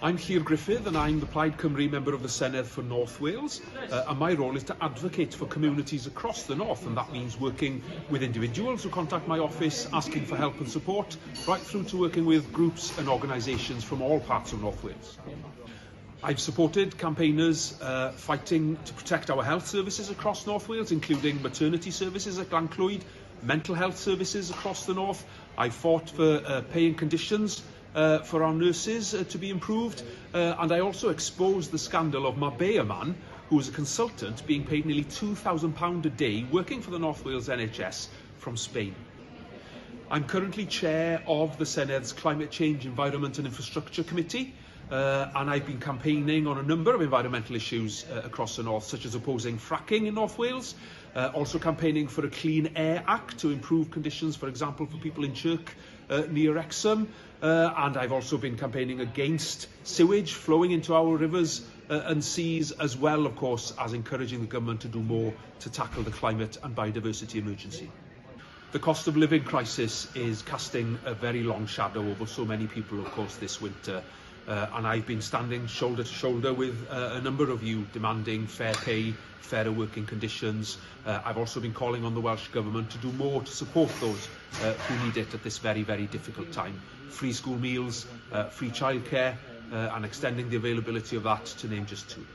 I'm Llyr Gruffydd and I'm the Plaid Cymru member of the Senedd for North Wales, and my role is to advocate for communities across the north, and that means working with individuals who contact my office asking for help and support, right through to working with groups and organisations from all parts of North Wales. I've supported campaigners fighting to protect our health services across North Wales, including maternity services at Llanllwyd, mental health services across the north. I've fought for pay and conditions for our nurses to be improved, and I also exposed the scandal of a man who was a consultant being paid nearly £2,000 a day working for the North Wales NHS from Spain. I'm currently chair of the Senedd's Climate Change, Environment and Infrastructure Committee, and I've been campaigning on a number of environmental issues across the north, such as opposing fracking in North Wales, also campaigning for a Clean Air Act to improve conditions, for example, for people in Chirk near Wrexham, and I've also been campaigning against sewage flowing into our rivers and seas, as well, of course, as encouraging the government to do more to tackle the climate and biodiversity emergency. The cost of living crisis is casting a very long shadow over so many people, of course, this winter. And I've been standing shoulder to shoulder with a number of you demanding fair pay, fairer working conditions. I've also been calling on the Welsh Government to do more to support those who need it at this very, very difficult time. Free school meals, free childcare, and extending the availability of that, to name just two.